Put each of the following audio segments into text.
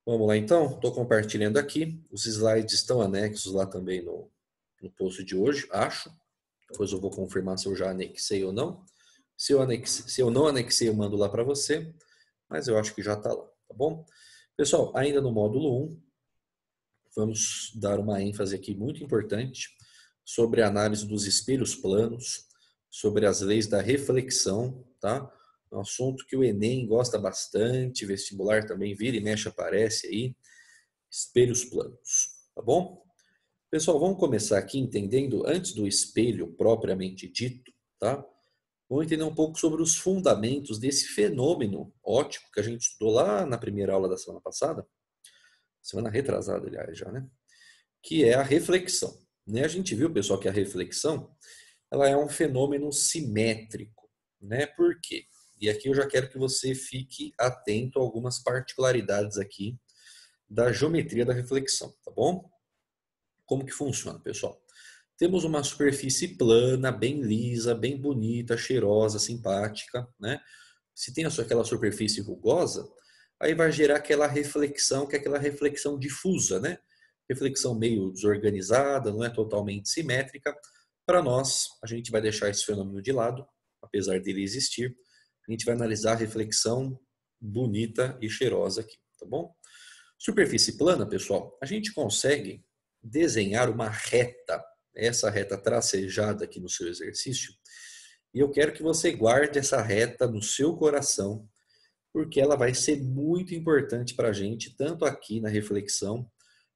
Vamos lá então, estou compartilhando aqui, os slides estão anexos lá também no post de hoje, acho. Depois eu vou confirmar se eu já anexei ou não. Se eu não anexei, eu mando lá para você, mas eu acho que já está lá, tá bom? Pessoal, ainda no módulo 1, vamos dar uma ênfase aqui muito importante sobre a análise dos espelhos planos, sobre as leis da reflexão, tá? Um assunto que o Enem gosta bastante, vestibular também vira e mexe aparece aí, espelhos planos, tá bom? Pessoal, vamos começar aqui entendendo, antes do espelho propriamente dito, tá? Vamos entender um pouco sobre os fundamentos desse fenômeno óptico que a gente estudou lá na primeira aula da semana passada, semana retrasada, aliás, já, né? Que é a reflexão. Né? A gente viu, pessoal, que a reflexão ela é um fenômeno simétrico, né? Por quê? E aqui eu já quero que você fique atento a algumas particularidades aqui da geometria da reflexão, tá bom? Como que funciona, pessoal? Temos uma superfície plana, bem lisa, bem bonita, cheirosa, simpática, né? Se tem aquela superfície rugosa, aí vai gerar aquela reflexão, que é aquela reflexão difusa, né? Reflexão meio desorganizada, não é totalmente simétrica. Para nós, a gente vai deixar esse fenômeno de lado, apesar dele existir. A gente vai analisar a reflexão bonita e cheirosa aqui, tá bom? Superfície plana, pessoal, a gente consegue desenhar uma reta, essa reta tracejada aqui no seu exercício, e eu quero que você guarde essa reta no seu coração, porque ela vai ser muito importante para a gente, tanto aqui na reflexão,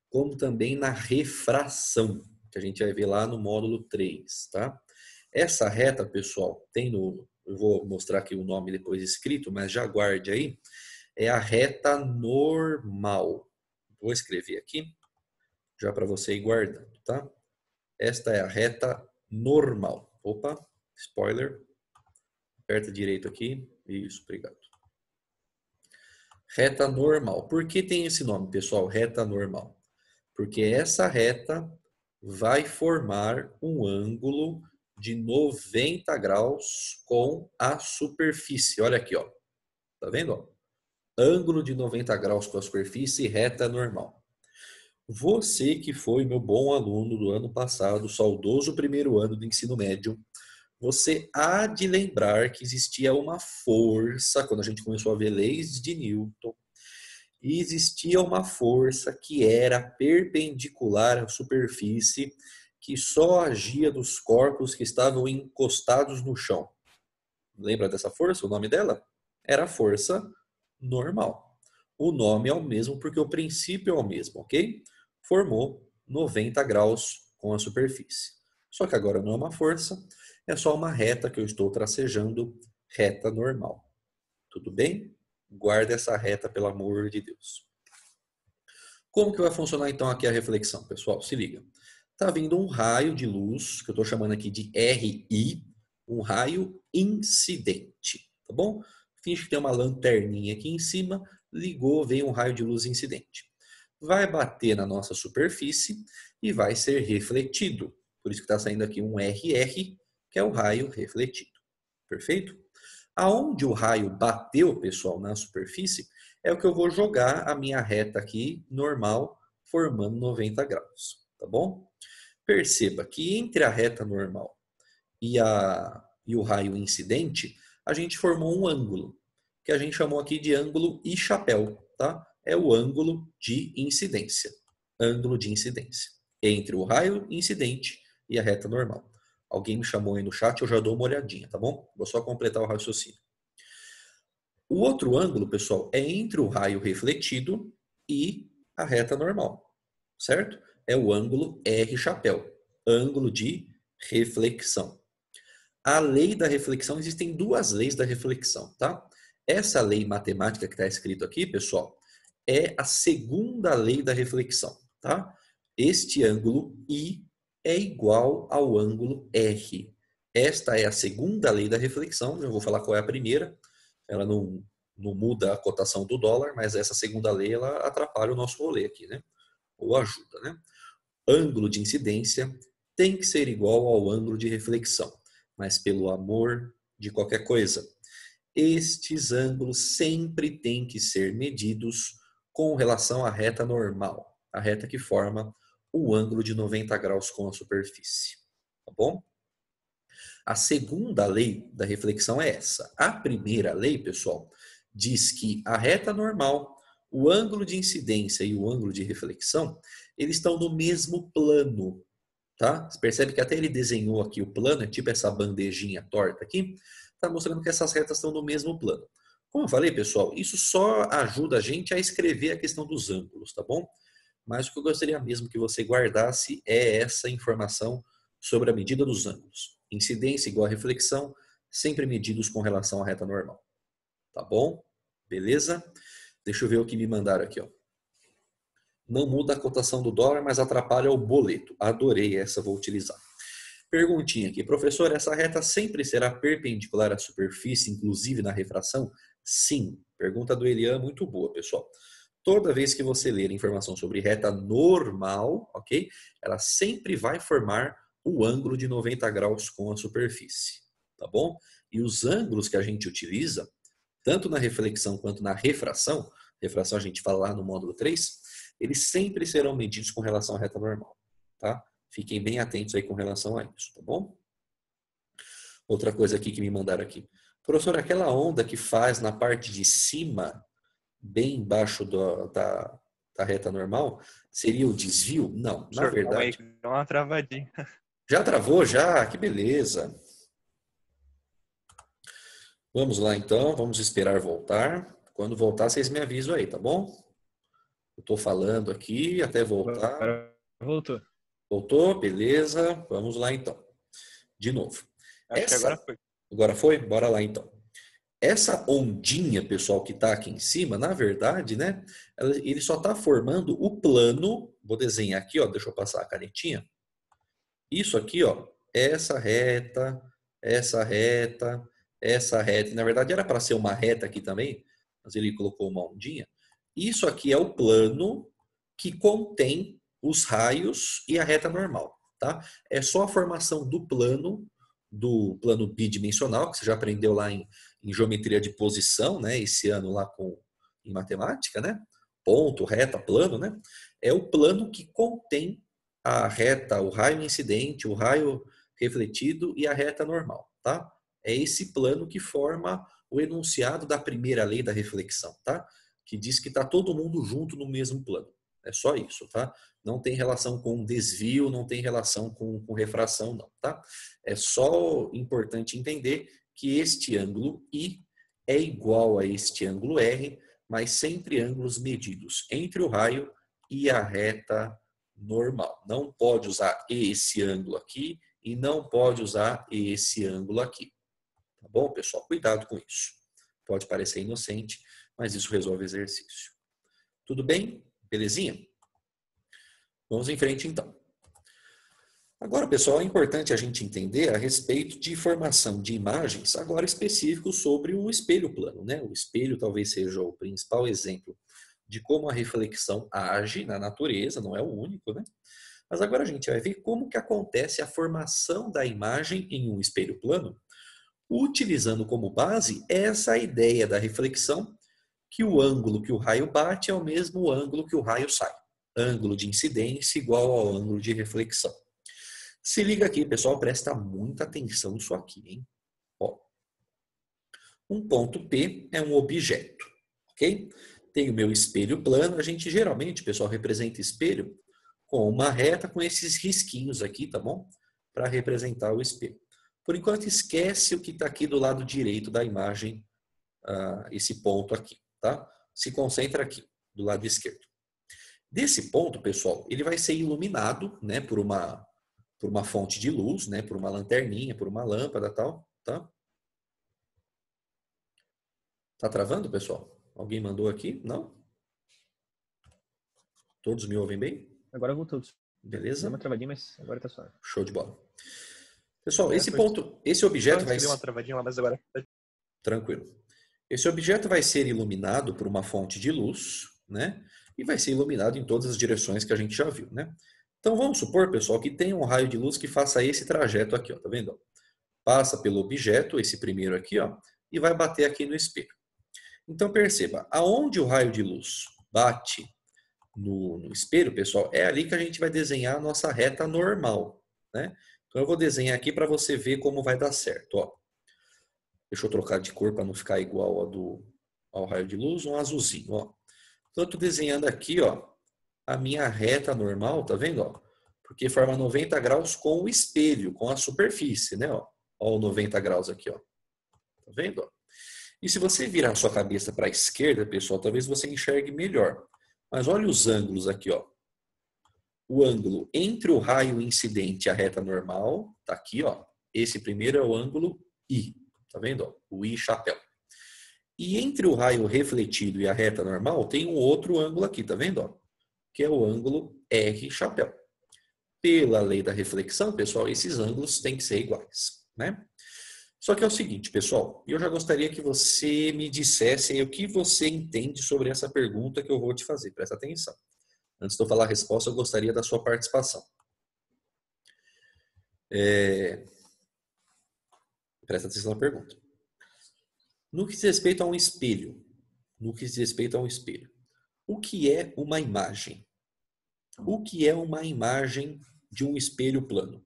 como também na refração, que a gente vai ver lá no módulo 3, tá? Essa reta, pessoal, tem no... Eu vou mostrar aqui o nome depois escrito, mas já guarde aí. É a reta normal. Vou escrever aqui, já para você ir guardando, tá? Esta é a reta normal. Opa, spoiler. Aperta direito aqui. Isso, obrigado. Reta normal. Por que tem esse nome, pessoal? Reta normal. Porque essa reta vai formar um ângulo de 90 graus com a superfície. Olha aqui, ó. Tá vendo? Ó? Ângulo de 90 graus com a superfície, reta normal. Você que foi meu bom aluno do ano passado, saudoso primeiro ano do ensino médio, você há de lembrar que existia uma força, quando a gente começou a ver leis de Newton, e existia uma força que era perpendicular à superfície, que só agia dos corpos que estavam encostados no chão. Lembra dessa força? O nome dela? Era a força normal. O nome é o mesmo porque o princípio é o mesmo, ok? Formou 90 graus com a superfície. Só que agora não é uma força, é só uma reta que eu estou tracejando, reta normal. Tudo bem? Guarda essa reta, pelo amor de Deus. Como que vai funcionar então aqui a reflexão, pessoal? Se liga. Está vindo um raio de luz, que eu estou chamando aqui de RI, um raio incidente, tá bom? Finge que tem uma lanterninha aqui em cima, ligou, vem um raio de luz incidente. Vai bater na nossa superfície e vai ser refletido. Por isso que está saindo aqui um RR, que é o raio refletido. Perfeito? Aonde o raio bateu, pessoal, na superfície, é o que eu vou jogar a minha reta aqui, normal, formando 90 graus, tá bom? Perceba que entre a reta normal e o raio incidente, a gente formou um ângulo, que a gente chamou aqui de ângulo I chapéu, tá? É o ângulo de incidência. Ângulo de incidência. Entre o raio incidente e a reta normal. Alguém me chamou aí no chat, eu já dou uma olhadinha, tá bom? Vou só completar o raciocínio. O outro ângulo, pessoal, é entre o raio refletido e a reta normal, certo? É o ângulo R chapéu, ângulo de reflexão. A lei da reflexão, existem duas leis da reflexão, tá? Essa lei matemática que está escrito aqui, pessoal, é a segunda lei da reflexão, tá? Este ângulo I é igual ao ângulo R. Esta é a segunda lei da reflexão, eu vou falar qual é a primeira. Ela não muda a cotação do dólar, mas essa segunda lei ela atrapalha o nosso rolê aqui, né? Ou ajuda, né? Ângulo de incidência tem que ser igual ao ângulo de reflexão, mas pelo amor de qualquer coisa, estes ângulos sempre têm que ser medidos com relação à reta normal, a reta que forma o ângulo de 90 graus com a superfície. Tá bom? A segunda lei da reflexão é essa. A primeira lei, pessoal, diz que a reta normal, o ângulo de incidência e o ângulo de reflexão, eles estão no mesmo plano, tá? Você percebe que até ele desenhou aqui o plano, é tipo essa bandejinha torta aqui, está mostrando que essas retas estão no mesmo plano. Como eu falei, pessoal, isso só ajuda a gente a escrever a questão dos ângulos, tá bom? Mas o que eu gostaria mesmo que você guardasse é essa informação sobre a medida dos ângulos. Incidência igual a reflexão, sempre medidos com relação à reta normal. Tá bom? Beleza? Deixa eu ver o que me mandaram aqui, ó. Não muda a cotação do dólar, mas atrapalha o boleto. Adorei essa, vou utilizar. Perguntinha aqui, professor, essa reta sempre será perpendicular à superfície, inclusive na refração? Sim. Pergunta do Elian, muito boa, pessoal. Toda vez que você ler informação sobre reta normal, ok? Ela sempre vai formar o ângulo de 90 graus com a superfície, tá bom? E os ângulos que a gente utiliza, tanto na reflexão quanto na refração a gente fala lá no módulo 3, eles sempre serão medidos com relação à reta normal, tá? Fiquem bem atentos aí com relação a isso, tá bom? Outra coisa aqui que me mandaram aqui. Professor, aquela onda que faz na parte de cima, bem embaixo da reta normal, seria o desvio? Não, na verdade... Calma aí, dá uma travadinha. Já travou? Já? Que beleza. Vamos lá então, vamos esperar voltar. Quando voltar, vocês me avisam aí, tá bom? Eu tô falando aqui até voltar. Agora voltou. Voltou? Beleza. Vamos lá então. De novo. Acho que agora foi. Agora foi? Bora lá então. Essa ondinha, pessoal, que está aqui em cima, na verdade, né? Ele só está formando o plano. Vou desenhar aqui, ó. Deixa eu passar a canetinha. Isso aqui, ó. Essa reta, essa reta, essa reta. E, na verdade, era para ser uma reta aqui também, mas ele colocou uma ondinha. Isso aqui é o plano que contém os raios e a reta normal, tá? É só a formação do plano bidimensional, que você já aprendeu lá em geometria de posição, né? Esse ano lá em matemática, né? Ponto, reta, plano, né? É o plano que contém a reta, o raio incidente, o raio refletido e a reta normal, tá? É esse plano que forma o enunciado da primeira lei da reflexão, tá? Que diz que está todo mundo junto no mesmo plano. É só isso, tá? Não tem relação com desvio, não tem relação com refração, não, tá? É só importante entender que este ângulo I é igual a este ângulo R, mas sempre ângulos medidos entre o raio e a reta normal. Não pode usar esse ângulo aqui e não pode usar esse ângulo aqui. Tá bom, pessoal? Cuidado com isso. Pode parecer inocente, mas isso resolve o exercício. Tudo bem? Belezinha? Vamos em frente, então. Agora, pessoal, é importante a gente entender a respeito de formação de imagens, agora específico sobre o espelho plano, né? O espelho talvez seja o principal exemplo de como a reflexão age na natureza, não é o único, né? Mas agora a gente vai ver como que acontece a formação da imagem em um espelho plano, utilizando como base essa ideia da reflexão, que o ângulo que o raio bate é o mesmo ângulo que o raio sai. Ângulo de incidência igual ao ângulo de reflexão. Se liga aqui, pessoal, presta muita atenção nisso aqui, hein? Ó, um ponto P é um objeto, ok? Tem o meu espelho plano, a gente geralmente, pessoal, representa espelho com uma reta com esses risquinhos aqui, tá bom? Para representar o espelho. Por enquanto, esquece o que está aqui do lado direito da imagem, esse ponto aqui, tá? Se concentra aqui, do lado esquerdo. Desse ponto, pessoal, ele vai ser iluminado, né, por uma fonte de luz, né, por uma lanterninha, por uma lâmpada, tal, tá? Tá travando, pessoal? Alguém mandou aqui? Não? Todos me ouvem bem? Agora voltou. Beleza? Deu uma travadinha, mas agora tá suave. Show de bola. Pessoal, esse objeto vai ser... Deu uma travadinha lá, mas agora... Tranquilo. Esse objeto vai ser iluminado por uma fonte de luz, né? E vai ser iluminado em todas as direções que a gente já viu, né? Então vamos supor, pessoal, que tem um raio de luz que faça esse trajeto aqui, ó, tá vendo? Passa pelo objeto, esse primeiro aqui, ó, e vai bater aqui no espelho. Então perceba, aonde o raio de luz bate no espelho, pessoal, é ali que a gente vai desenhar a nossa reta normal, né? Então eu vou desenhar aqui para você ver como vai dar certo, ó. Deixa eu trocar de cor para não ficar igual ao raio de luz, um azulzinho, ó. Então eu estou desenhando aqui, ó, a minha reta normal, tá vendo, ó? Porque forma 90 graus com o espelho, com a superfície, né, ó? Ó, o 90 graus aqui, ó. Tá vendo, ó? E se você virar a sua cabeça para a esquerda, pessoal, talvez você enxergue melhor. Mas olha os ângulos aqui, ó. O ângulo entre o raio incidente e a reta normal, tá aqui, ó. Esse primeiro é o ângulo I, tá vendo, ó? O I chapéu. E entre o raio refletido e a reta normal tem um outro ângulo aqui, tá vendo, ó? Que é o ângulo R chapéu. Pela lei da reflexão, pessoal, esses ângulos têm que ser iguais, né? Só que é o seguinte, pessoal, eu já gostaria que você me dissesse aí o que você entende sobre essa pergunta que eu vou te fazer. Presta atenção. Antes de eu falar a resposta, eu gostaria da sua participação. Presta atenção na pergunta. No que diz respeito a um espelho, o que é uma imagem? O que é uma imagem de um espelho plano?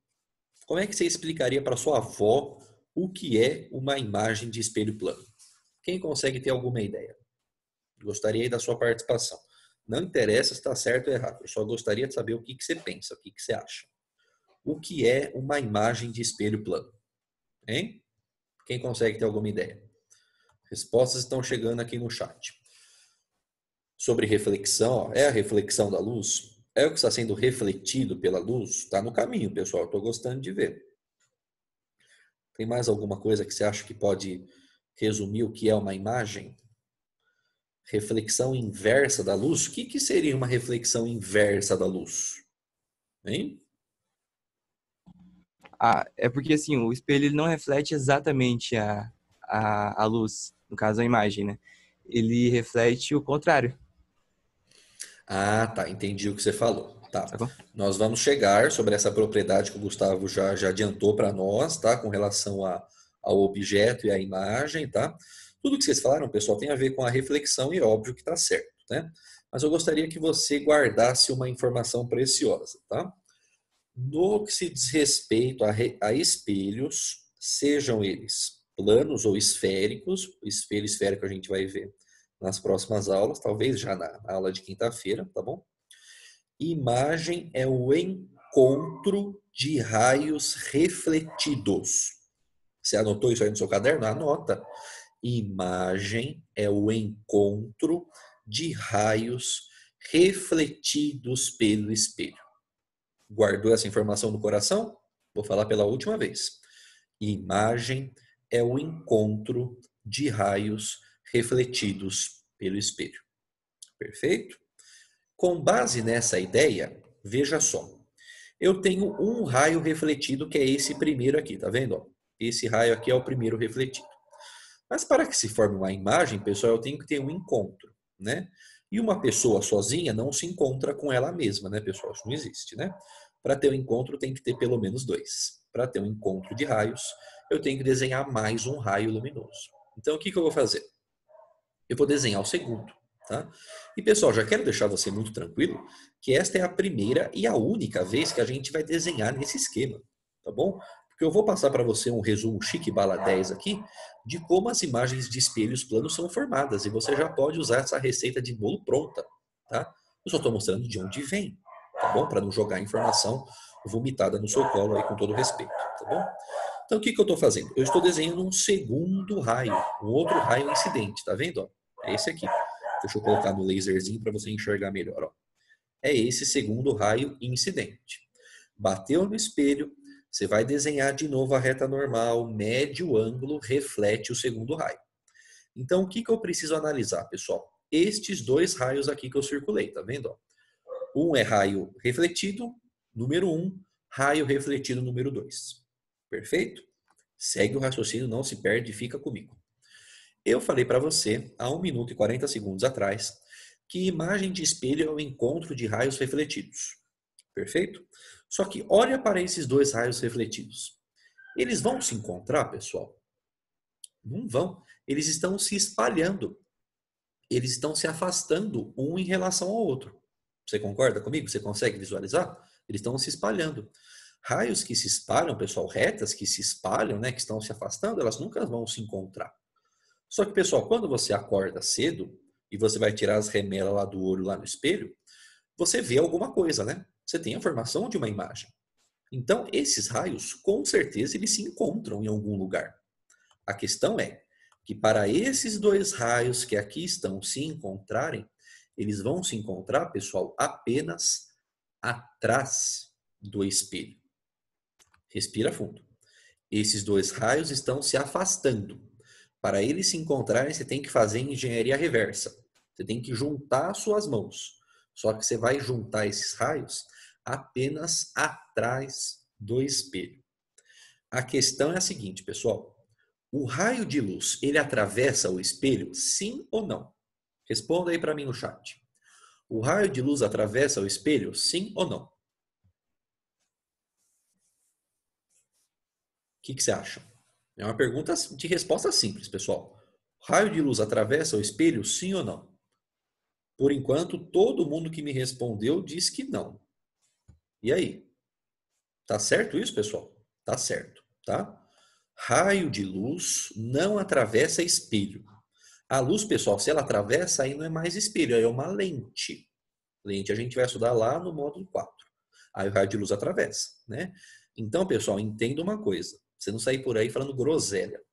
Como é que você explicaria para sua avó o que é uma imagem de espelho plano? Quem consegue ter alguma ideia? Gostaria da sua participação. Não interessa se está certo ou errado. Eu só gostaria de saber o que você pensa, o que você acha. O que é uma imagem de espelho plano? Hein? Quem consegue ter alguma ideia? Respostas estão chegando aqui no chat. Sobre reflexão, ó, é a reflexão da luz? É o que está sendo refletido pela luz? Está no caminho, pessoal. Estou gostando de ver. Tem mais alguma coisa que você acha que pode resumir o que é uma imagem? Reflexão inversa da luz? O que seria uma reflexão inversa da luz? Hein? É porque assim, o espelho ele não reflete exatamente a luz, no caso a imagem, né? Ele reflete o contrário. Ah, tá. Entendi o que você falou. Tá. Sacou? Nós vamos chegar sobre essa propriedade que o Gustavo já adiantou para nós, tá? Com relação ao objeto e à imagem, tá? Tudo que vocês falaram, pessoal, tem a ver com a reflexão e óbvio que está certo, né? Mas eu gostaria que você guardasse uma informação preciosa, tá? No que se diz respeito a espelhos, sejam eles planos ou esféricos, o espelho esférico a gente vai ver nas próximas aulas, talvez já na aula de quinta-feira, tá bom? Imagem é o encontro de raios refletidos. Você anotou isso aí no seu caderno? Anota. Imagem é o encontro de raios refletidos pelo espelho. Guardou essa informação no coração? Vou falar pela última vez. Imagem é o encontro de raios refletidos pelo espelho. Perfeito? Com base nessa ideia, veja só. Eu tenho um raio refletido que é esse primeiro aqui, tá vendo? Esse raio aqui é o primeiro refletido. Mas para que se forme uma imagem, pessoal, eu tenho que ter um encontro, né? E uma pessoa sozinha não se encontra com ela mesma, né, pessoal? Isso não existe, né? Para ter um encontro tem que ter pelo menos dois. Para ter um encontro de raios, eu tenho que desenhar mais um raio luminoso. Então, o que eu vou fazer? Eu vou desenhar o segundo, tá? E, pessoal, já quero deixar você muito tranquilo que esta é a primeira e a única vez que a gente vai desenhar nesse esquema, tá bom? Porque eu vou passar para você um resumo chique bala 10 aqui de como as imagens de espelhos planos são formadas e você já pode usar essa receita de bolo pronta, tá? Eu só estou mostrando de onde vem, tá bom? Para não jogar informação vomitada no seu colo aí com todo respeito, tá bom? Então, o que eu estou fazendo? Eu estou desenhando um segundo raio, um outro raio incidente, tá vendo? Ó? É esse aqui. Deixa eu colocar no laserzinho para você enxergar melhor. Ó. É esse segundo raio incidente. Bateu no espelho, você vai desenhar de novo a reta normal, mede o ângulo, reflete o segundo raio. Então, o que eu preciso analisar, pessoal? Estes dois raios aqui que eu circulei, tá vendo? Ó? Um é raio refletido, número 1, raio refletido, número 2. Perfeito? Segue o raciocínio, não se perde, fica comigo. Eu falei para você, há 1 minuto e 40 segundos atrás, que imagem de espelho é o encontro de raios refletidos. Perfeito? Só que olha para esses dois raios refletidos. Eles vão se encontrar, pessoal? Não vão. Eles estão se espalhando. eles estão se afastando um em relação ao outro. Você concorda comigo? Você consegue visualizar? Eles estão se espalhando. Raios que se espalham, pessoal, retas que se espalham, né, que estão se afastando, elas nunca vão se encontrar. Só que, pessoal, quando você acorda cedo e você vai tirar as remelas lá do olho, lá no espelho, você vê alguma coisa, né? Você tem a formação de uma imagem. Então, esses raios, com certeza, eles se encontram em algum lugar. A questão é que para esses dois raios que aqui estão se encontrarem, eles vão se encontrar, pessoal, apenas atrás do espelho. Respira fundo. Esses dois raios estão se afastando. Para eles se encontrarem, você tem que fazer engenharia reversa. Você tem que juntar suas mãos. Só que você vai juntar esses raios apenas atrás do espelho. A questão é a seguinte, pessoal. O raio de luz, ele atravessa o espelho, sim ou não? Responda aí para mim no chat. O raio de luz atravessa o espelho, sim ou não? O que você acha? É uma pergunta de resposta simples, pessoal. O raio de luz atravessa o espelho, sim ou não? Por enquanto, todo mundo que me respondeu diz que não. E aí? Tá certo isso, pessoal? Tá certo, tá? Raio de luz não atravessa espelho. A luz, pessoal, se ela atravessa, aí não é mais espelho, aí é uma lente. Lente a gente vai estudar lá no módulo 4. Aí o raio de luz atravessa, né? Então, pessoal, entenda uma coisa. Você não sair por aí falando groselha.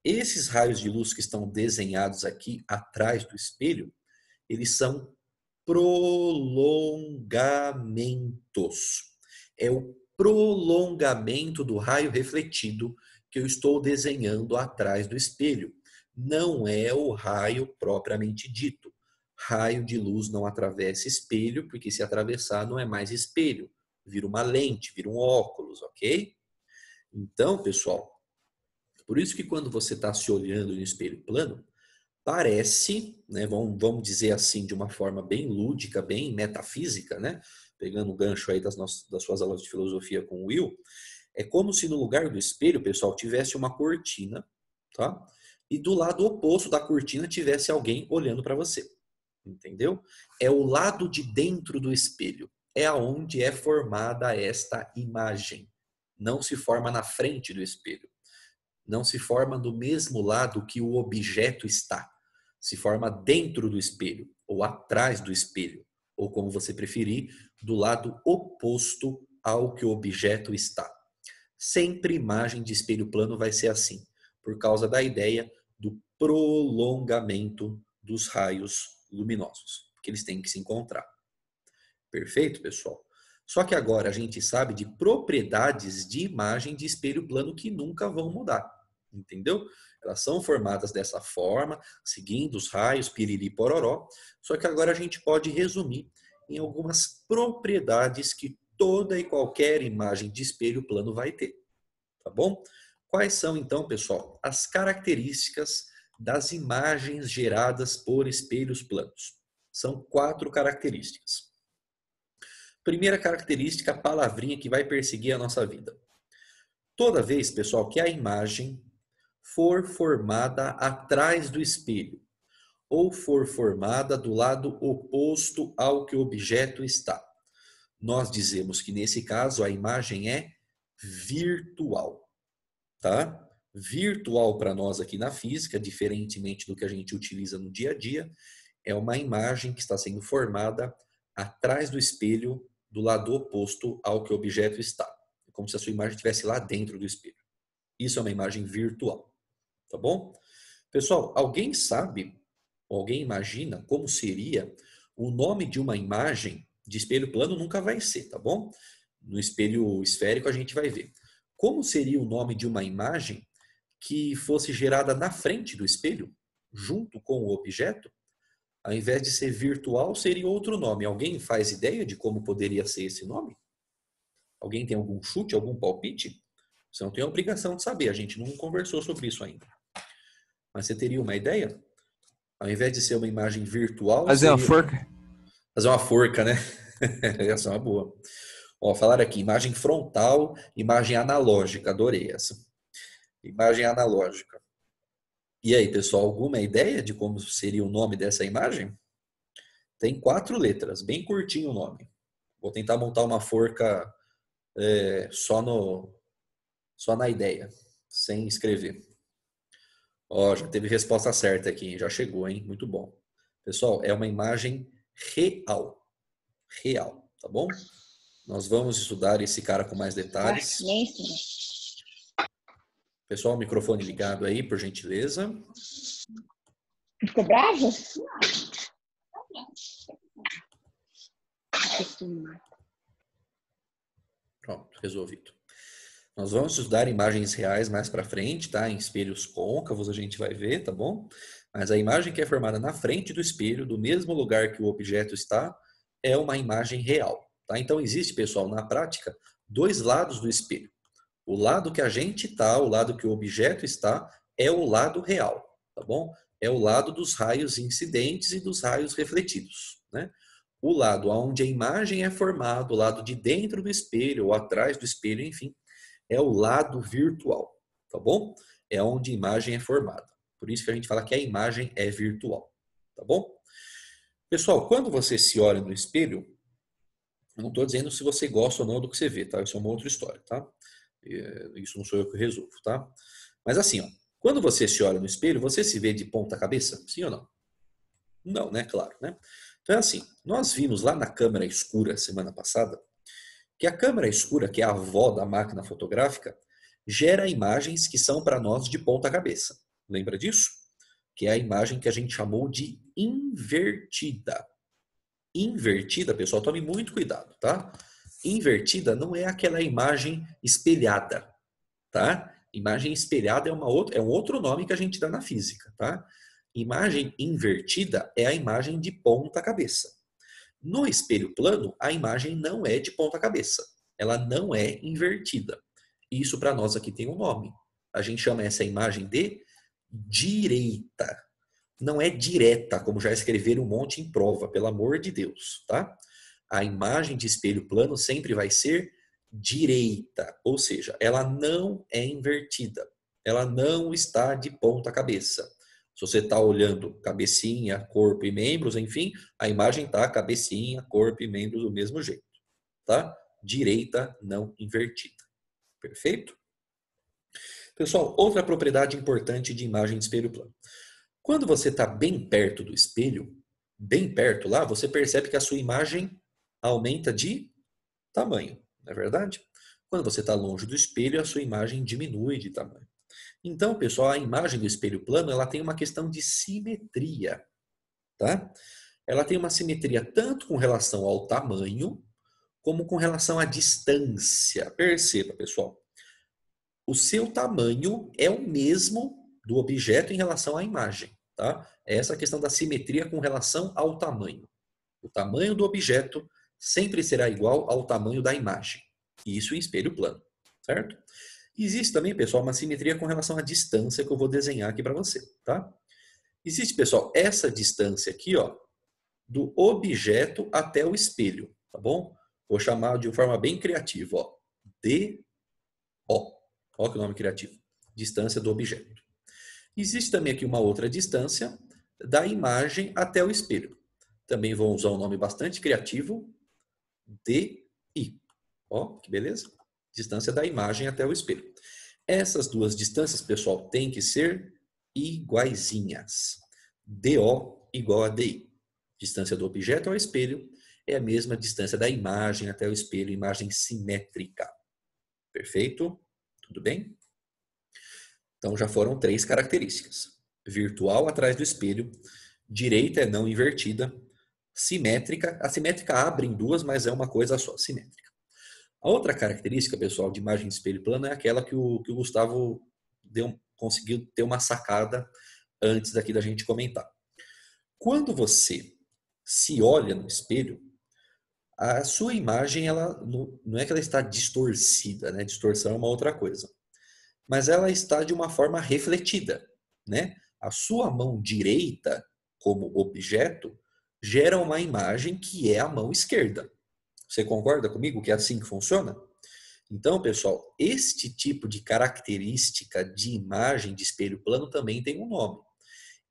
Esses raios de luz que estão desenhados aqui atrás do espelho, eles são prolongamentos. É o prolongamento do raio refletido que eu estou desenhando atrás do espelho. Não é o raio propriamente dito. Raio de luz não atravessa espelho, porque se atravessar não é mais espelho. Vira uma lente, vira um óculos, ok? Então, pessoal, por isso que quando você está se olhando no espelho plano, parece, né, vamos dizer assim, de uma forma bem lúdica, bem metafísica, né, pegando o gancho aí das suas aulas de filosofia com o Will, é como se no lugar do espelho, pessoal, tivesse uma cortina, tá? E do lado oposto da cortina tivesse alguém olhando para você, entendeu? É o lado de dentro do espelho, é aonde é formada esta imagem. Não se forma na frente do espelho. Não se forma do mesmo lado que o objeto está. Se forma dentro do espelho, ou atrás do espelho, ou como você preferir, do lado oposto ao que o objeto está. Sempre imagem de espelho plano vai ser assim, por causa da ideia do prolongamento dos raios luminosos, porque eles têm que se encontrar. Perfeito, pessoal? Só que agora a gente sabe de propriedades de imagem de espelho plano que nunca vão mudar, entendeu? Elas são formadas dessa forma, seguindo os raios, piriri, pororó, só que agora a gente pode resumir em algumas propriedades que toda e qualquer imagem de espelho plano vai ter, tá bom? Quais são então, pessoal, as características das imagens geradas por espelhos planos? São 4 características. Primeira característica, a palavrinha que vai perseguir a nossa vida. Toda vez, pessoal, que a imagem for formada atrás do espelho ou for formada do lado oposto ao que o objeto está, nós dizemos que nesse caso a imagem é virtual, tá? Virtual para nós aqui na física, diferentemente do que a gente utiliza no dia a dia, é uma imagem que está sendo formada atrás do espelho do lado oposto ao que o objeto está. É como se a sua imagem estivesse lá dentro do espelho. Isso é uma imagem virtual, tá bom? Pessoal, alguém sabe, ou alguém imagina como seria o nome de uma imagem de espelho plano? Nunca vai ser, tá bom? No espelho esférico a gente vai ver. Como seria o nome de uma imagem que fosse gerada na frente do espelho, junto com o objeto? Ao invés de ser virtual, seria outro nome. Alguém faz ideia de como poderia ser esse nome? Alguém tem algum chute, algum palpite? Você não tem a obrigação de saber, a gente não conversou sobre isso ainda. Mas você teria uma ideia? Ao invés de ser uma imagem virtual, Fazer uma seria... forca? Fazer uma forca, né? Essa é uma boa. Ó, falaram aqui, imagem frontal, imagem analógica. Adorei essa. Imagem analógica. E aí, pessoal, alguma ideia de como seria o nome dessa imagem? Tem 4 letras, bem curtinho o nome. Vou tentar montar uma forca só na ideia, sem escrever. Ó, já teve resposta certa aqui, hein? Já chegou, hein? Muito bom. Pessoal, é uma imagem real. Real, tá bom? Nós vamos estudar esse cara com mais detalhes. Pessoal, microfone ligado aí, por gentileza. Ficou bravo? Pronto, resolvido. Nós vamos estudar imagens reais mais para frente, tá? Em espelhos côncavos a gente vai ver, tá bom? Mas a imagem que é formada na frente do espelho, do mesmo lugar que o objeto está, é uma imagem real, tá? Então existe, pessoal, na prática, 2 lados do espelho. O lado que a gente está, o lado que o objeto está, é o lado real, tá bom? É o lado dos raios incidentes e dos raios refletidos, né? O lado onde a imagem é formada, o lado de dentro do espelho ou atrás do espelho, enfim, é o lado virtual, tá bom? É onde a imagem é formada. Por isso que a gente fala que a imagem é virtual, tá bom? Pessoal, quando você se olha no espelho, eu não estou dizendo se você gosta ou não do que você vê, tá? Isso é uma outra história, tá? Isso não sou eu que resolvo, tá? Mas assim, ó, quando você se olha no espelho, você se vê de ponta cabeça? Sim ou não? Não, né? Claro, né? Então é assim, nós vimos lá na câmera escura semana passada que a câmera escura, que é a avó da máquina fotográfica, gera imagens que são para nós de ponta cabeça. Lembra disso? Que é a imagem que a gente chamou de invertida. Invertida, pessoal, tome muito cuidado, tá? Invertida não é aquela imagem espelhada, tá? Imagem espelhada é um outro nome que a gente dá na física, tá? Imagem invertida é a imagem de ponta cabeça. No espelho plano, a imagem não é de ponta cabeça. Ela não é invertida. Isso para nós aqui tem um nome. A gente chama essa imagem de direita. Não é direta, como já escreveram um monte em prova, pelo amor de Deus, tá? A imagem de espelho plano sempre vai ser direita, ou seja, ela não é invertida. Ela não está de ponta cabeça. Se você está olhando cabecinha, corpo e membros, enfim, a imagem está cabecinha, corpo e membros do mesmo jeito, tá? Direita não invertida. Perfeito? Pessoal, outra propriedade importante de imagem de espelho plano. Quando você está bem perto do espelho, bem perto lá, você percebe que a sua imagem aumenta de tamanho, não é verdade? Quando você está longe do espelho, a sua imagem diminui de tamanho. Então, pessoal, a imagem do espelho plano, ela tem uma questão de simetria, tá? Ela tem uma simetria tanto com relação ao tamanho, como com relação à distância. Perceba, pessoal. O seu tamanho é o mesmo do objeto em relação à imagem, tá? É essa questão da simetria com relação ao tamanho. O tamanho do objeto sempre será igual ao tamanho da imagem. Isso em espelho plano, certo? Existe também, pessoal, uma simetria com relação à distância que eu vou desenhar aqui para você, tá? Existe, pessoal, essa distância aqui, ó, do objeto até o espelho, tá bom? Vou chamar de forma bem criativa, ó, DO. Olha que nome criativo. Distância do objeto. Existe também aqui uma outra distância da imagem até o espelho. Também vou usar um nome bastante criativo, DI. Ó, que beleza? Distância da imagem até o espelho. Essas duas distâncias, pessoal, têm que ser iguaizinhas. DO igual a DI. Distância do objeto ao espelho é a mesma distância da imagem até o espelho, imagem simétrica. Perfeito? Tudo bem? Então já foram 3 características. Virtual atrás do espelho, direita é não invertida, simétrica. A simétrica abre em 2, mas é uma coisa só, simétrica. A outra característica, pessoal, de imagem de espelho plano é aquela que o Gustavo conseguiu ter uma sacada antes daqui da gente comentar. Quando você se olha no espelho, a sua imagem, ela não é que ela está distorcida, né? Distorção é uma outra coisa. Mas ela está de uma forma refletida, né? A sua mão direita, como objeto, gera uma imagem que é a mão esquerda. Você concorda comigo que é assim que funciona? Então, pessoal, este tipo de característica de imagem de espelho plano também tem um nome.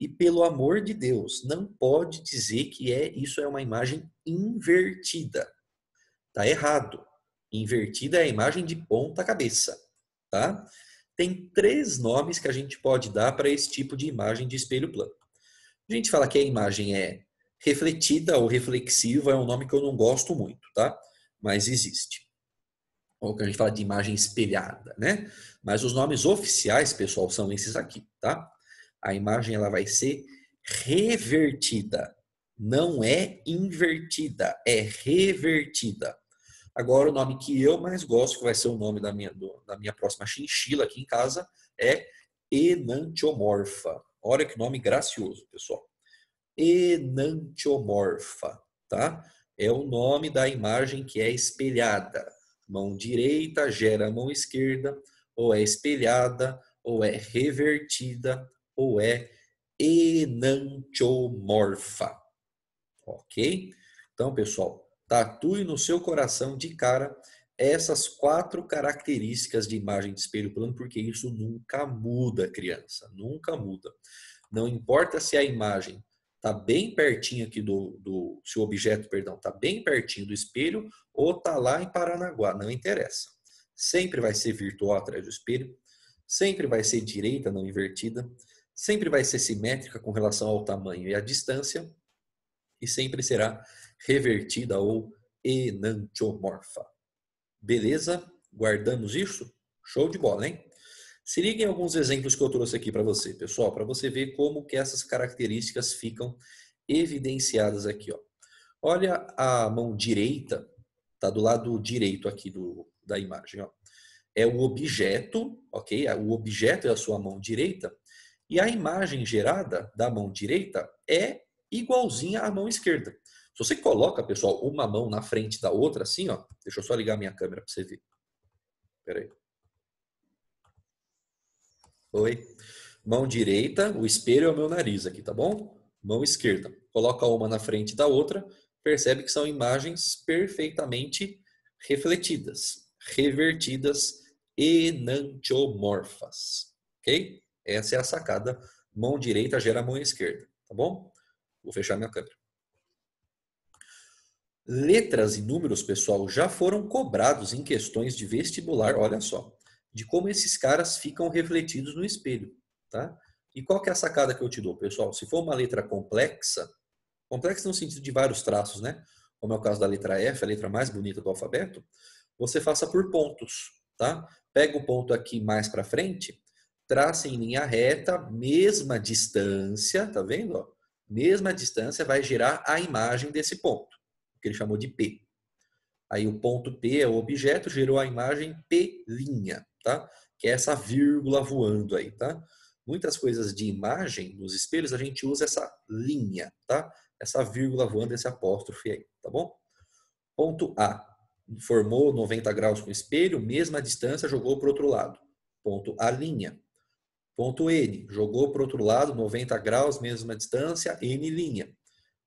E pelo amor de Deus, não pode dizer que isso é uma imagem invertida. Tá errado. Invertida é a imagem de ponta cabeça, tá? Tem 3 nomes que a gente pode dar para esse tipo de imagem de espelho plano. A gente fala que a imagem é refletida ou reflexiva, é um nome que eu não gosto muito, tá? Mas existe. Ou que a gente fala de imagem espelhada, né? Mas os nomes oficiais, pessoal, são esses aqui, tá? A imagem ela vai ser revertida, não é invertida, é revertida. Agora, o nome que eu mais gosto, que vai ser o nome da minha próxima chinchila aqui em casa, é enantiomorfa. Olha que nome gracioso, pessoal. Enantiomorfa, tá? É o nome da imagem que é espelhada. Mão direita gera mão esquerda, ou é espelhada, ou é revertida, ou é enantiomorfa. Ok? Então, pessoal, tatue no seu coração de cara essas 4 características de imagem de espelho plano, porque isso nunca muda, criança. Nunca muda. Não importa se a imagem está bem pertinho aqui se o objeto, perdão, está bem pertinho do espelho ou está lá em Paranaguá, não interessa. Sempre vai ser virtual atrás do espelho, sempre vai ser direita, não invertida, sempre vai ser simétrica com relação ao tamanho e à distância, e sempre será revertida ou enantiomorfa. Beleza? Guardamos isso? Show de bola, hein? Se liguem alguns exemplos que eu trouxe aqui para você, pessoal, para você ver como que essas características ficam evidenciadas aqui, ó. Olha a mão direita, tá do lado direito aqui da imagem, ó. É o objeto, ok? O objeto é a sua mão direita e a imagem gerada da mão direita é igualzinha à mão esquerda. Se você coloca, pessoal, uma mão na frente da outra, assim, ó. Deixa eu só ligar minha câmera para você ver. Espera aí. Oi. Mão direita, o espelho é o meu nariz aqui, tá bom? Mão esquerda. Coloca uma na frente da outra, percebe que são imagens perfeitamente refletidas, revertidas, enantiomorfas. Ok? Essa é a sacada. Mão direita gera mão esquerda, tá bom? Vou fechar minha câmera. Letras e números, pessoal, já foram cobrados em questões de vestibular, olha só, de como esses caras ficam refletidos no espelho, tá? E qual que é a sacada que eu te dou, pessoal? Se for uma letra complexa, complexa no sentido de vários traços, né? Como é o caso da letra F, a letra mais bonita do alfabeto, você faça por pontos, tá? Pega o ponto aqui mais para frente, traça em linha reta, mesma distância, tá vendo? Ó? Mesma distância vai gerar a imagem desse ponto, que ele chamou de P. Aí o ponto P é o objeto, gerou a imagem P', tá? Que é essa vírgula voando aí, tá? Muitas coisas de imagem nos espelhos a gente usa essa linha, tá? Essa vírgula voando, esse apóstrofe aí, tá bom? Ponto A. Formou 90 graus com o espelho, mesma distância, jogou para o outro lado. Ponto A'. Ponto N. Jogou para o outro lado, 90 graus, mesma distância, N'.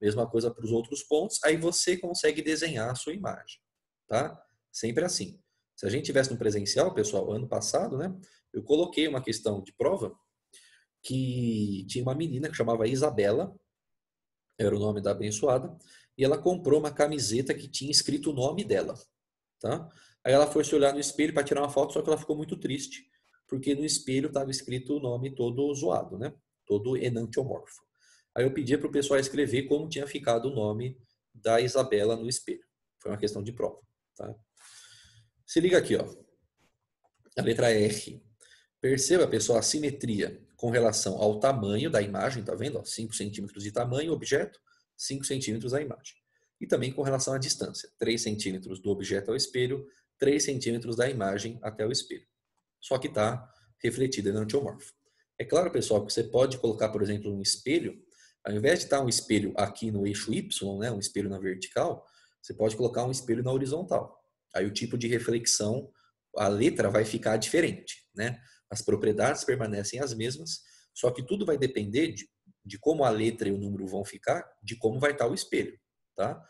Mesma coisa para os outros pontos, aí você consegue desenhar a sua imagem, tá? Sempre assim. Se a gente tivesse no presencial, pessoal, ano passado, né, eu coloquei uma questão de prova que tinha uma menina que chamava Isabela, era o nome da abençoada, e ela comprou uma camiseta que tinha escrito o nome dela, tá? Aí ela foi se olhar no espelho para tirar uma foto, só que ela ficou muito triste, porque no espelho estava escrito o nome todo zoado, né? Todo enantiomorfo. Aí eu pedi para o pessoal escrever como tinha ficado o nome da Isabela no espelho. Foi uma questão de prova, tá? Se liga aqui, ó. A letra R. Perceba, pessoal, a simetria com relação ao tamanho da imagem, tá vendo? 5 centímetros de tamanho, objeto, 5 centímetros a imagem. E também com relação à distância, 3 centímetros do objeto ao espelho, 3 centímetros da imagem até o espelho. Só que está refletida enantiomorfo. É claro, pessoal, que você pode colocar, por exemplo, um espelho, ao invés de estar um espelho aqui no eixo Y, né, um espelho na vertical, você pode colocar um espelho na horizontal. Aí o tipo de reflexão, a letra vai ficar diferente, né? As propriedades permanecem as mesmas, só que tudo vai depender de como a letra e o número vão ficar, de como vai estar o espelho, tá?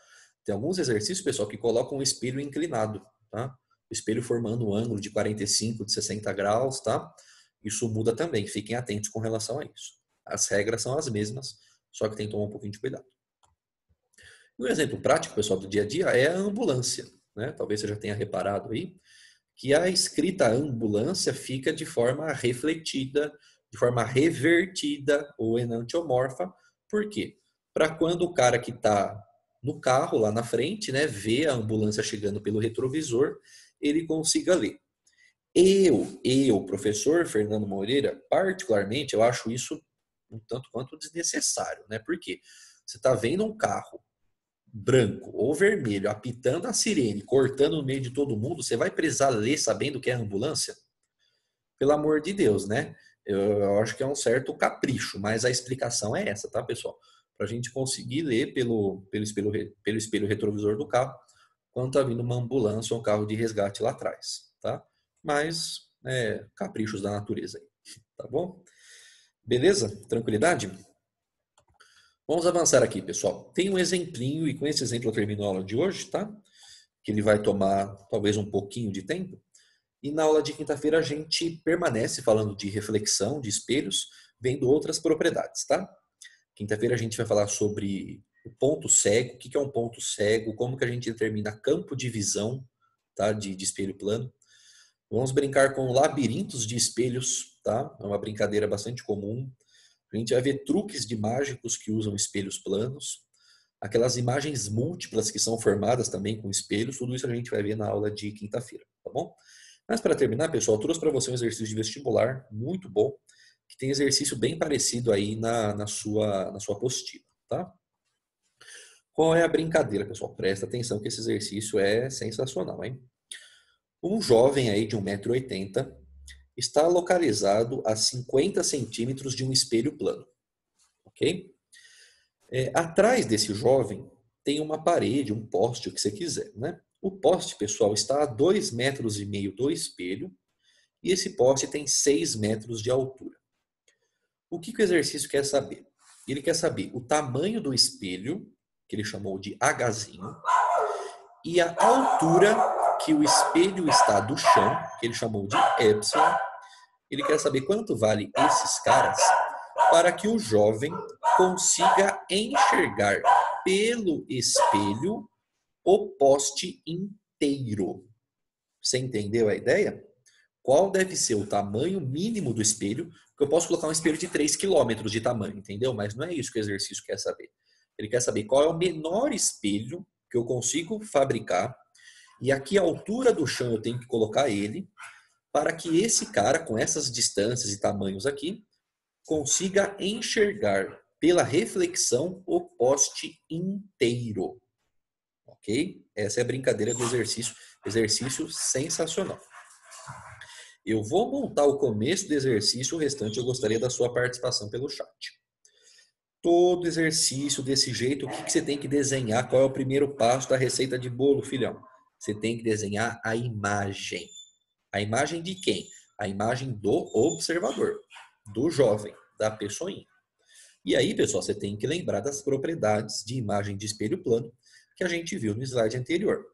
Tem alguns exercícios, pessoal, que colocam o espelho inclinado, tá? o espelho formando um ângulo de 45, de 60 graus, tá? Isso muda também, fiquem atentos com relação a isso. As regras são as mesmas, só que tem que tomar um pouquinho de cuidado. E um exemplo prático, pessoal, do dia a dia é a ambulância, né? Talvez você já tenha reparado aí que a escrita ambulância fica de forma refletida, de forma revertida ou enantiomorfa. Por quê? Para quando o cara que está no carro lá na frente, né, vê a ambulância chegando pelo retrovisor, ele consiga ler. Eu, professor Fernando Moreira, particularmente, eu acho isso um tanto quanto desnecessário, né? Por quê? Você está vendo um carro branco ou vermelho apitando a sirene, cortando no meio de todo mundo, você vai precisar ler sabendo que é ambulância? Pelo amor de Deus, né? Eu acho que é um certo capricho, mas a explicação é essa, tá, pessoal? Para a gente conseguir ler pelo espelho retrovisor do carro quando está vindo uma ambulância ou um carro de resgate lá atrás, tá? Mas, caprichos da natureza aí, tá bom? Beleza? Tranquilidade? Vamos avançar aqui, pessoal. Tem um exemplinho, e com esse exemplo eu termino a aula de hoje, tá? Que ele vai tomar talvez um pouquinho de tempo. E na aula de quinta-feira a gente permanece falando de reflexão, de espelhos, vendo outras propriedades, tá? Quinta-feira a gente vai falar sobre o ponto cego, o que é um ponto cego, como que a gente determina campo de visão, tá? De espelho plano. Vamos brincar com labirintos de espelhos, tá? É uma brincadeira bastante comum. A gente vai ver truques de mágicos que usam espelhos planos, aquelas imagens múltiplas que são formadas também com espelhos, tudo isso a gente vai ver na aula de quinta-feira, tá bom? Mas para terminar, pessoal, eu trouxe para você um exercício de vestibular muito bom, que tem exercício bem parecido aí na sua apostila, tá? Qual é a brincadeira, pessoal? Presta atenção que esse exercício é sensacional, hein? Um jovem aí de 1,80 m está localizado a 50 centímetros de um espelho plano, ok? Atrás desse jovem tem uma parede, um poste, o que você quiser, né? O poste, pessoal, está a 2,5 metros do espelho e esse poste tem 6 metros de altura. O que o exercício quer saber? Ele quer saber o tamanho do espelho, que ele chamou de Hzinho, e a altura que o espelho está do chão, que ele chamou de epsilon. Ele quer saber quanto vale esses caras para que o jovem consiga enxergar pelo espelho o poste inteiro. Você entendeu a ideia? Qual deve ser o tamanho mínimo do espelho? Porque eu posso colocar um espelho de 3 km de tamanho, entendeu? Mas não é isso que o exercício quer saber. Ele quer saber qual é o menor espelho que eu consigo fabricar e a que altura do chão eu tenho que colocar ele para que esse cara, com essas distâncias e tamanhos aqui, consiga enxergar pela reflexão o poste inteiro. Ok? Essa é a brincadeira do exercício. Exercício sensacional. Eu vou montar o começo do exercício, o restante eu gostaria da sua participação pelo chat. Todo exercício desse jeito, o que você tem que desenhar? Qual é o primeiro passo da receita de bolo, filhão? Você tem que desenhar a imagem. A imagem de quem? A imagem do observador, do jovem, da pessoinha. E aí, pessoal, você tem que lembrar das propriedades de imagem de espelho plano que a gente viu no slide anterior.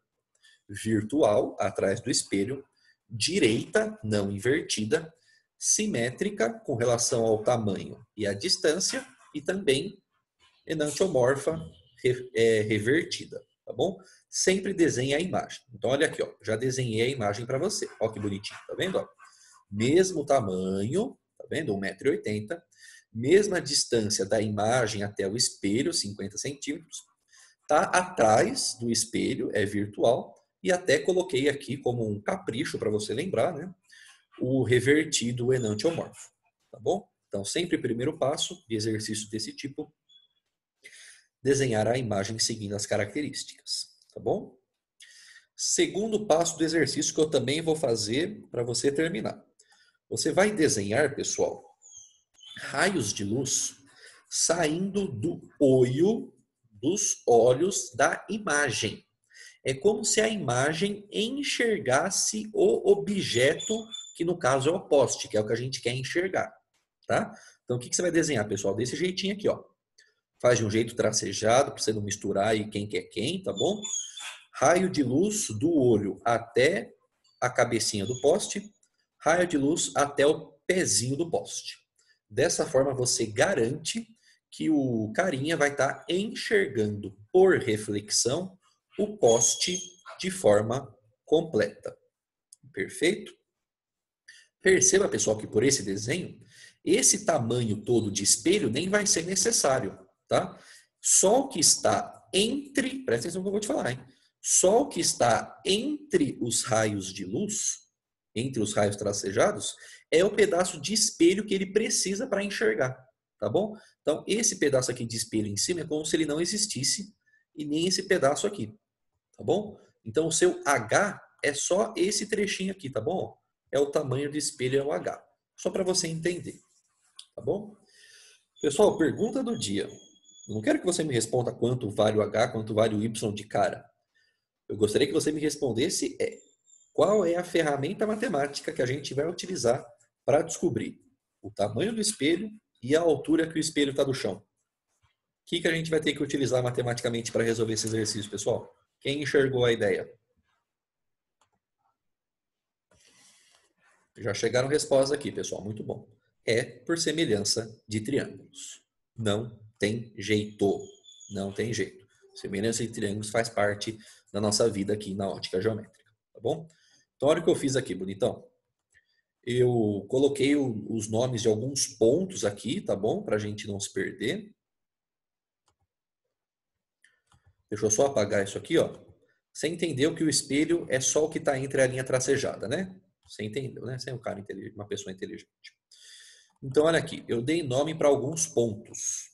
Virtual, atrás do espelho, direita, não invertida, simétrica com relação ao tamanho e à distância, e também enantiomorfa, revertida, tá bom? Sempre desenhe a imagem. Então, olha aqui, ó, já desenhei a imagem para você. Ó que bonitinho, tá vendo? Ó? Mesmo tamanho, tá vendo? 1,80 m, mesma distância da imagem até o espelho, 50 centímetros. Tá atrás do espelho, é virtual, e até coloquei aqui como um capricho para você lembrar, né? O revertido enantiomorfo, tá bom? Então, sempre primeiro passo de exercício desse tipo, desenhar a imagem seguindo as características, tá bom? Segundo passo do exercício que eu também vou fazer para você terminar. Você vai desenhar, pessoal, raios de luz saindo do olho, dos olhos da imagem. É como se a imagem enxergasse o objeto, que no caso é o poste, que é o que a gente quer enxergar, tá? Então, o que você vai desenhar, pessoal? Desse jeitinho aqui, ó. Faz de um jeito tracejado, para você não misturar aí quem quer quem, tá bom? Raio de luz do olho até a cabecinha do poste, raio de luz até o pezinho do poste. Dessa forma, você garante que o carinha vai estar enxergando por reflexão o poste de forma completa. Perfeito? Perceba, pessoal, que por esse desenho, esse tamanho todo de espelho nem vai ser necessário, tá? Só o que está entre, presta atenção no que eu vou te falar, hein? Só o que está entre os raios de luz, entre os raios tracejados, é o pedaço de espelho que ele precisa para enxergar, tá bom? Então, esse pedaço aqui de espelho em cima é como se ele não existisse e nem esse pedaço aqui, tá bom? Então, o seu H é só esse trechinho aqui, tá bom? É o tamanho do espelho, é o H. Só para você entender, tá bom? Pessoal, pergunta do dia. Eu não quero que você me responda quanto vale o H, quanto vale o Y de cara. Eu gostaria que você me respondesse qual é a ferramenta matemática que a gente vai utilizar para descobrir o tamanho do espelho e a altura que o espelho está do chão. O que a gente vai ter que utilizar matematicamente para resolver esse exercício, pessoal? Quem enxergou a ideia? Já chegaram respostas aqui, pessoal. Muito bom. É por semelhança de triângulos. Não tem jeito. Não tem jeito. Semelhança de triângulos faz parte da nossa vida aqui na ótica geométrica. Tá bom? Então, olha o que eu fiz aqui, bonitão. Eu coloquei os nomes de alguns pontos aqui, tá bom? Para a gente não se perder. Deixa eu só apagar isso aqui, ó. Você entendeu que o espelho é só o que está entre a linha tracejada, né? Você entendeu, né? Você é um cara inteligente, uma pessoa inteligente. Então, olha aqui. Eu dei nome para alguns pontos,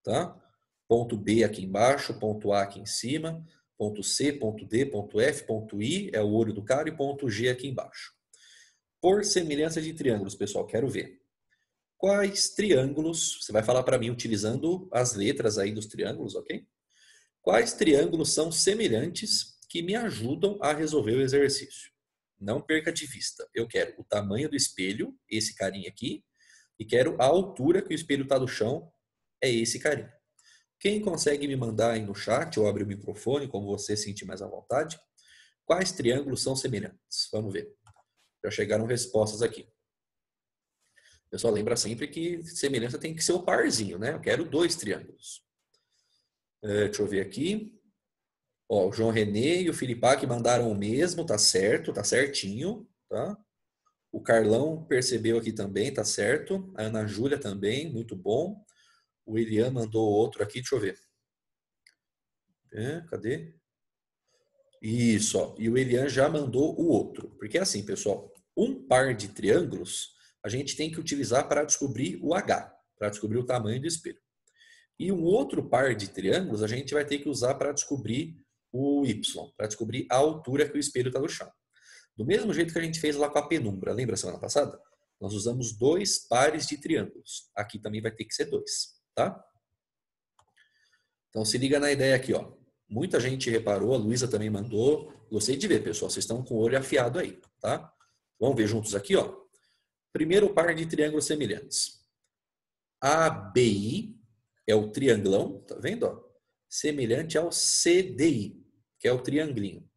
tá? Ponto B aqui embaixo, ponto A aqui em cima, ponto C, ponto D, ponto F, ponto I, é o olho do cara, e ponto G aqui embaixo. Por semelhança de triângulos, pessoal, quero ver. Quais triângulos, você vai falar para mim utilizando as letras aí dos triângulos, ok? Quais triângulos são semelhantes que me ajudam a resolver o exercício? Não perca de vista. Eu quero o tamanho do espelho, esse carinha aqui, e quero a altura que o espelho está do chão, é esse carinha. Quem consegue me mandar aí no chat, ou abrir o microfone, como você sentir mais à vontade, quais triângulos são semelhantes? Vamos ver. Já chegaram respostas aqui. Pessoal, lembra sempre que semelhança tem que ser o parzinho, né? Eu quero 2 triângulos. Deixa eu ver aqui. Ó, o João Renê e o Filipac mandaram o mesmo, tá certo, tá certinho, tá? O Carlão percebeu aqui também, tá certo. A Ana Júlia também, muito bom. O Elian mandou outro aqui, deixa eu ver. Cadê? Isso, ó. E o Elian já mandou o outro. Porque é assim, pessoal, um par de triângulos a gente tem que utilizar para descobrir o H, para descobrir o tamanho do espelho. E um outro par de triângulos a gente vai ter que usar para descobrir o Y, para descobrir a altura que o espelho está no chão. Do mesmo jeito que a gente fez lá com a penumbra, lembra semana passada? Nós usamos 2 pares de triângulos. Aqui também vai ter que ser 2, tá? Então se liga na ideia aqui, ó. Muita gente reparou, a Luísa também mandou. Gostei de ver, pessoal. Vocês estão com o olho afiado aí, tá? Vamos ver juntos aqui, ó. Primeiro par de triângulos semelhantes. ABI é o triangulão, tá vendo, ó? Semelhante ao CDI, que é o triangulinho,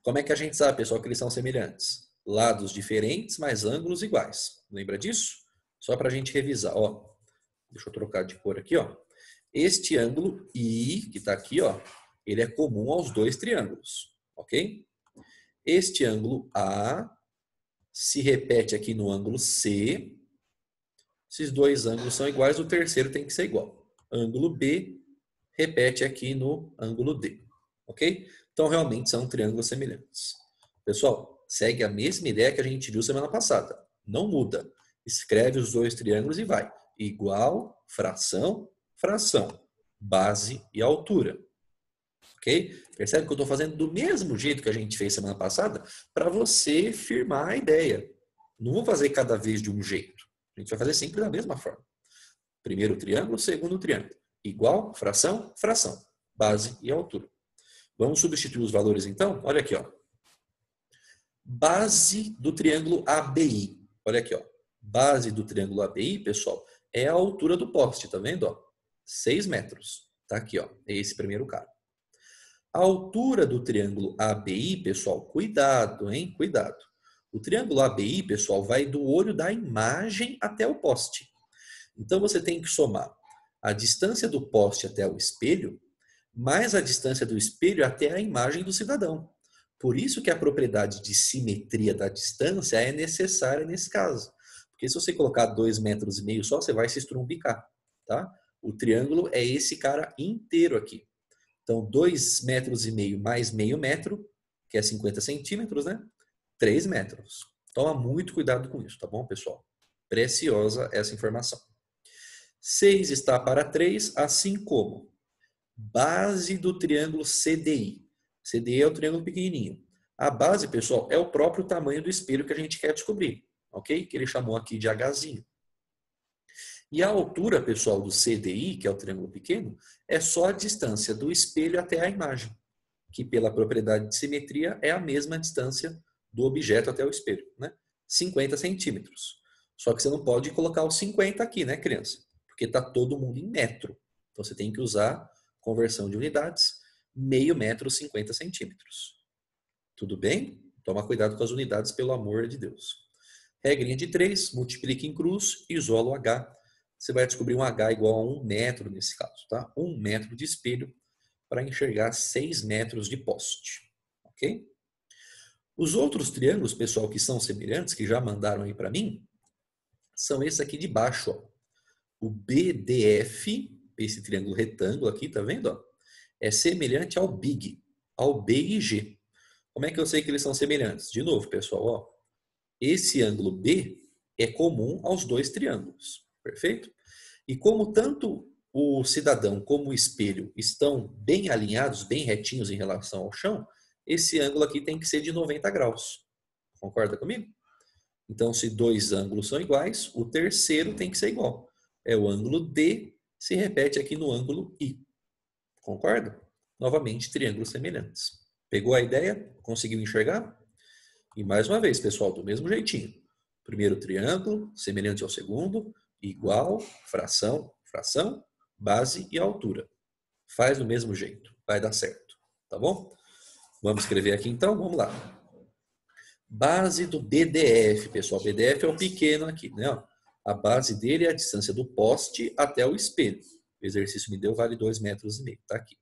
Como é que a gente sabe, pessoal, que eles são semelhantes? Lados diferentes, mas ângulos iguais. Lembra disso? Só para a gente revisar, ó. Deixa eu trocar de cor aqui, ó. Este ângulo I, que está aqui, ó, ele é comum aos 2 triângulos, ok? Este ângulo A se repete aqui no ângulo C. Esses 2 ângulos são iguais, o terceiro tem que ser igual. Ângulo B repete aqui no ângulo D, ok? Então, realmente são triângulos semelhantes. Pessoal, segue a mesma ideia que a gente viu semana passada. Não muda. Escreve os 2 triângulos e vai. Igual, fração, fração. Base e altura. Ok? Percebe que eu estou fazendo do mesmo jeito que a gente fez semana passada para você firmar a ideia. Não vou fazer cada vez de um jeito. A gente vai fazer sempre da mesma forma. Primeiro triângulo, segundo triângulo. Igual, fração, fração. Base e altura. Vamos substituir os valores então? Olha aqui, ó. Base do triângulo ABI. Olha aqui, ó. Base do triângulo ABI, pessoal, é a altura do poste, tá vendo, ó? 6 metros. Tá aqui, ó. É esse primeiro cara. A altura do triângulo ABI, pessoal, cuidado, hein? Cuidado. O triângulo ABI, pessoal, vai do olho da imagem até o poste. Então, você tem que somar a distância do poste até o espelho, mais a distância do espelho até a imagem do cidadão. Por isso que a propriedade de simetria da distância é necessária nesse caso. Porque se você colocar 2,5 metros só, você vai se estrumbicar, tá? O triângulo é esse cara inteiro aqui. Então, 2,5 metros mais meio metro, que é 50 centímetros, né? 3 metros. Toma muito cuidado com isso, tá bom, pessoal? Preciosa essa informação. 6 está para 3, assim como base do triângulo CDI. CDI é o triângulo pequenininho. A base, pessoal, é o próprio tamanho do espelho que a gente quer descobrir, ok? Que ele chamou aqui de Hzinho. E a altura, pessoal, do CDI, que é o triângulo pequeno, é só a distância do espelho até a imagem, que pela propriedade de simetria é a mesma distância do objeto até o espelho, né? 50 centímetros. Só que você não pode colocar os 50 aqui, né, criança? Porque está todo mundo em metro. Então você tem que usar conversão de unidades, meio metro, 50 centímetros. Tudo bem? Toma cuidado com as unidades, pelo amor de Deus. Regrinha de 3, multiplica em cruz, isola o H. Você vai descobrir um H igual a 1 metro nesse caso, tá? 1 metro de espelho para enxergar 6 metros de poste, ok? Os outros triângulos, pessoal, que são semelhantes, que já mandaram aí para mim, são esses aqui de baixo, ó. O BDF, esse triângulo retângulo aqui, tá vendo? Ó? É semelhante ao BIG, ao BIG. Como é que eu sei que eles são semelhantes? De novo, pessoal, ó. Esse ângulo B é comum aos dois triângulos, perfeito? E como tanto o cidadão como o espelho estão bem alinhados, bem retinhos em relação ao chão, esse ângulo aqui tem que ser de 90 graus. Concorda comigo? Então, se dois ângulos são iguais, o terceiro tem que ser igual. É o ângulo D, se repete aqui no ângulo I. Concorda? Novamente, triângulos semelhantes. Pegou a ideia? Conseguiu enxergar? E mais uma vez, pessoal, do mesmo jeitinho. Primeiro triângulo, semelhante ao segundo, igual, fração, fração, base e altura. Faz do mesmo jeito, vai dar certo. Tá bom? Vamos escrever aqui então, vamos lá. Base do BDF, pessoal. BDF é o pequeno aqui, né? A base dele é a distância do poste até o espelho. O exercício me deu, vale 2,5 metros, tá aqui.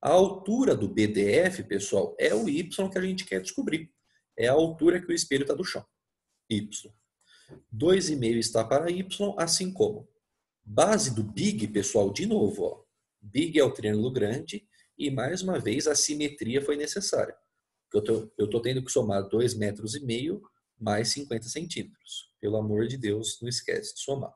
A altura do BDF, pessoal, é o Y que a gente quer descobrir. É a altura que o espelho está do chão. Y. 2,5 está para Y, assim como. Base do BIG, pessoal, de novo, ó. BIG é o triângulo grande e, mais uma vez, a simetria foi necessária. Eu estou tendo que somar 2,5 metros mais 50 centímetros. Pelo amor de Deus, não esquece de somar.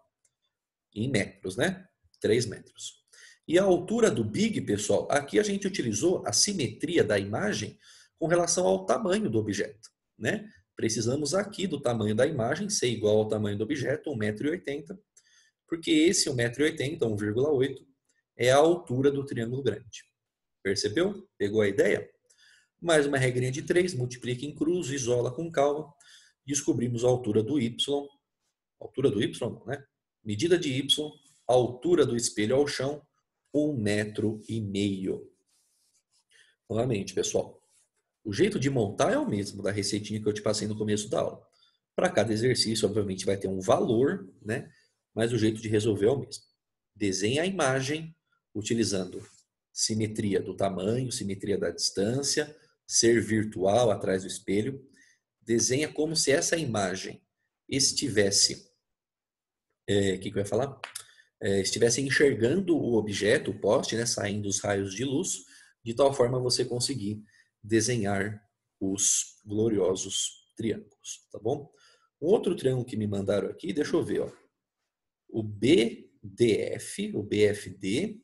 Em metros, né? 3 metros. E a altura do BIG, pessoal, aqui a gente utilizou a simetria da imagem com relação ao tamanho do objeto, né? Precisamos aqui do tamanho da imagem ser igual ao tamanho do objeto, 1,80 m, porque esse 1,80 m, 1,8, é a altura do triângulo grande. Percebeu? Pegou a ideia? Mais uma regrinha de 3, multiplica em cruz, isola com calma. Descobrimos a altura do Y. Altura do Y, não, né? Medida de Y, altura do espelho ao chão, 1,5 m. Novamente, pessoal. O jeito de montar é o mesmo da receitinha que eu te passei no começo da aula. Para cada exercício, obviamente, vai ter um valor, né? Mas o jeito de resolver é o mesmo. Desenha a imagem utilizando simetria do tamanho, simetria da distância, ser virtual atrás do espelho. Desenha como se essa imagem estivesse... O que eu ia falar? Estivesse enxergando o objeto, o poste, né? Saindo os raios de luz, de tal forma você conseguir desenhar os gloriosos triângulos, tá bom? Um outro triângulo que me mandaram aqui, deixa eu ver, ó. O BDF, o BFD,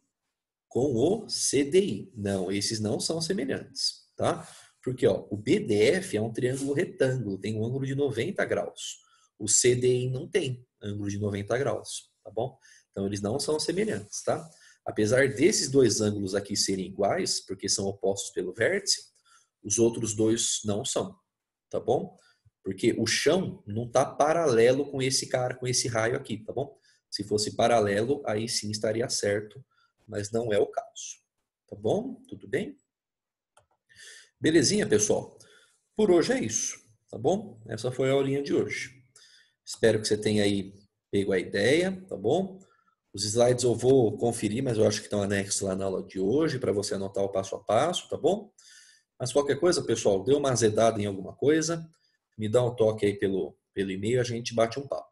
com o CDI. Não, esses não são semelhantes, tá? Porque, ó, o BDF é um triângulo retângulo, tem um ângulo de 90 graus. O CDI não tem ângulo de 90 graus, tá bom? Então, eles não são semelhantes, tá? Apesar desses dois ângulos aqui serem iguais, porque são opostos pelo vértice, os outros dois não são, tá bom? Porque o chão não está paralelo com esse cara, com esse raio aqui, tá bom? Se fosse paralelo, aí sim estaria certo, mas não é o caso. Tá bom? Tudo bem? Belezinha, pessoal? Por hoje é isso, tá bom? Essa foi a aulinha de hoje. Espero que você tenha aí pego a ideia, tá bom? Os slides eu vou conferir, mas eu acho que estão anexos lá na aula de hoje para você anotar o passo a passo, tá bom? Mas qualquer coisa, pessoal, deu uma azedada em alguma coisa, me dá um toque aí pelo e-mail, a gente bate um papo.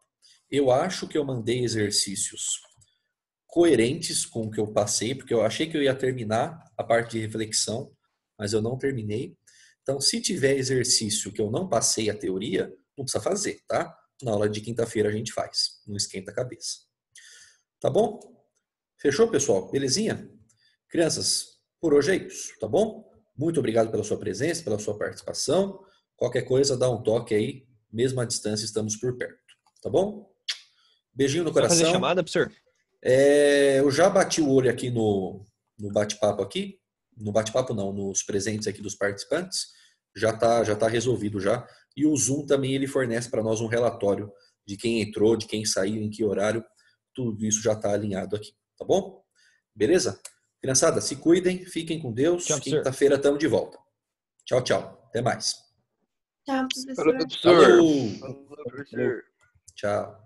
Eu acho que eu mandei exercícios coerentes com o que eu passei, porque eu achei que eu ia terminar a parte de reflexão, mas eu não terminei. Então, se tiver exercício que eu não passei a teoria, não precisa fazer, tá? Na aula de quinta-feira a gente faz, não esquenta a cabeça. Tá bom? Fechou, pessoal? Belezinha? Crianças, por hoje é isso, tá bom? Muito obrigado pela sua presença, pela sua participação. Qualquer coisa, dá um toque aí, mesmo à distância, estamos por perto, tá bom? Beijinho no Só fazer coração. chamada, professor? Eu já bati o olho aqui no bate-papo aqui. No bate-papo não, nos presentes aqui dos participantes. Já tá resolvido já. E o Zoom também ele fornece para nós um relatório de quem entrou, de quem saiu, em que horário. Tudo isso já está alinhado aqui, tá bom? Beleza? Criançada, se cuidem, fiquem com Deus. Tchau, professor. Quinta-feira estamos de volta. Tchau, tchau. Até mais. Tchau, professor. Falou. Falou, professor. Tchau.